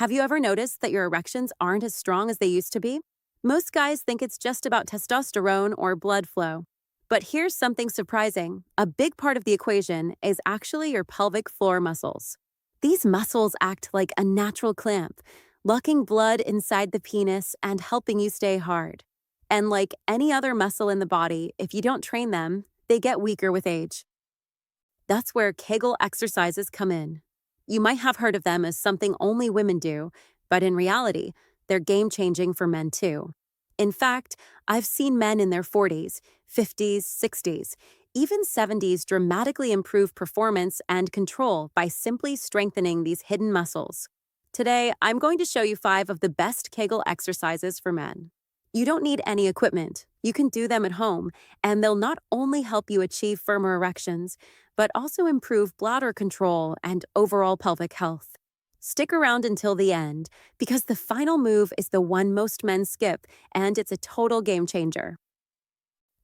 Have you ever noticed that your erections aren't as strong as they used to be? Most guys think it's just about testosterone or blood flow. But here's something surprising. A big part of the equation is actually your pelvic floor muscles. These muscles act like a natural clamp, locking blood inside the penis and helping you stay hard. And like any other muscle in the body, if you don't train them, they get weaker with age. That's where Kegel exercises come in. You might have heard of them as something only women do, but in reality, they're game-changing for men too. In fact, I've seen men in their 40s, 50s, 60s, even 70s dramatically improve performance and control by simply strengthening these hidden muscles. Today, I'm going to show you 5 of the best Kegel exercises for men. You don't need any equipment. You can do them at home, and they'll not only help you achieve firmer erections, but also improve bladder control and overall pelvic health. Stick around until the end, because the final move is the one most men skip, and it's a total game changer.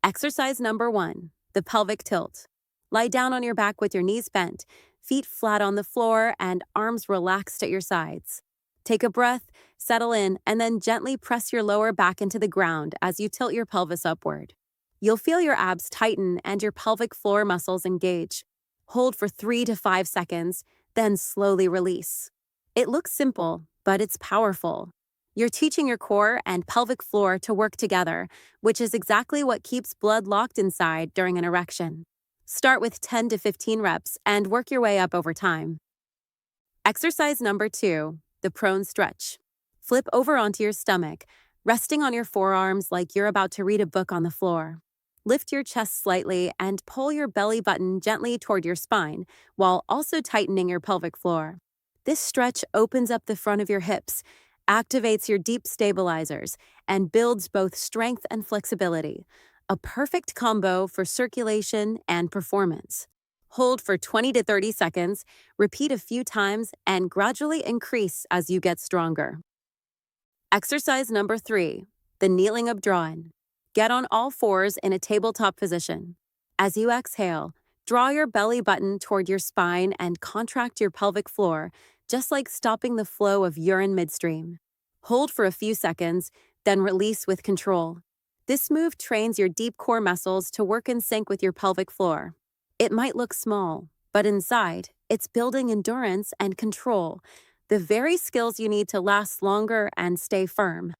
Exercise number 1, the pelvic tilt. Lie down on your back with your knees bent, feet flat on the floor, and arms relaxed at your sides. Take a breath, settle in, and then gently press your lower back into the ground as you tilt your pelvis upward. You'll feel your abs tighten and your pelvic floor muscles engage. Hold for 3 to 5 seconds, then slowly release. It looks simple, but it's powerful. You're teaching your core and pelvic floor to work together, which is exactly what keeps blood locked inside during an erection. Start with 10 to 15 reps and work your way up over time. Exercise number 2, the prone stretch. Flip over onto your stomach, resting on your forearms like you're about to read a book on the floor. Lift your chest slightly and pull your belly button gently toward your spine, while also tightening your pelvic floor. This stretch opens up the front of your hips, activates your deep stabilizers, and builds both strength and flexibility, a perfect combo for circulation and performance. Hold for 20 to 30 seconds, repeat a few times, and gradually increase as you get stronger. Exercise number 3, the kneeling abduction. Get on all fours in a tabletop position. As you exhale, draw your belly button toward your spine and contract your pelvic floor, just like stopping the flow of urine midstream. Hold for a few seconds, then release with control. This move trains your deep core muscles to work in sync with your pelvic floor. It might look small, but inside, it's building endurance and control, the very skills you need to last longer and stay firm.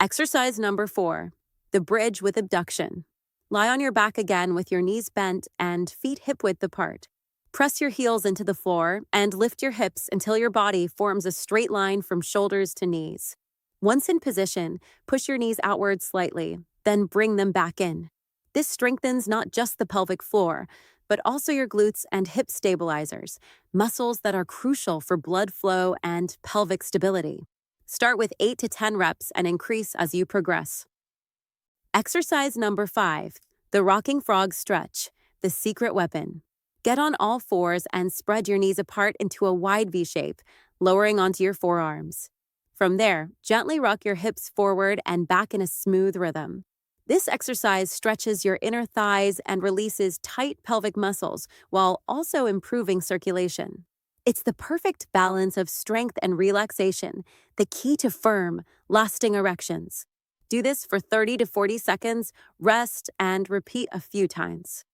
Exercise number 4, the bridge with abduction. Lie on your back again with your knees bent and feet hip-width apart. Press your heels into the floor and lift your hips until your body forms a straight line from shoulders to knees. Once in position, push your knees outward slightly, then bring them back in. This strengthens not just the pelvic floor, but also your glutes and hip stabilizers, muscles that are crucial for blood flow and pelvic stability. Start with 8 to 10 reps and increase as you progress. Exercise number 5, the rocking frog stretch, the secret weapon. Get on all fours and spread your knees apart into a wide V shape, lowering onto your forearms. From there, gently rock your hips forward and back in a smooth rhythm. This exercise stretches your inner thighs and releases tight pelvic muscles while also improving circulation. It's the perfect balance of strength and relaxation, the key to firm, lasting erections. Do this for 30 to 40 seconds, rest, and repeat a few times.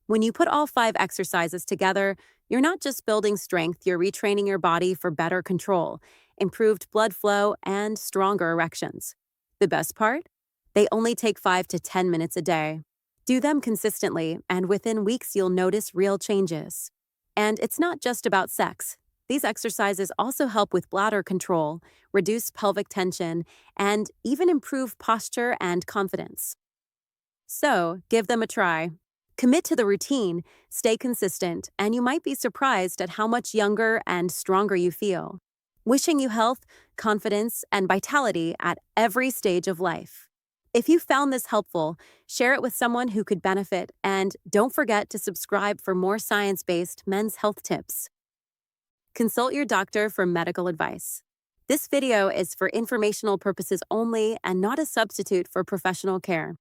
When you put all 5 exercises together, you're not just building strength, you're retraining your body for better control, improved blood flow, and stronger erections. The best part? They only take 5 to 10 minutes a day. Do them consistently, and within weeks you'll notice real changes. And it's not just about sex. These exercises also help with bladder control, reduce pelvic tension, and even improve posture and confidence. So, give them a try. Commit to the routine, stay consistent, and you might be surprised at how much younger and stronger you feel. Wishing you health, confidence, and vitality at every stage of life. If you found this helpful, share it with someone who could benefit, and don't forget to subscribe for more science-based men's health tips. Consult your doctor for medical advice. This video is for informational purposes only and not a substitute for professional care.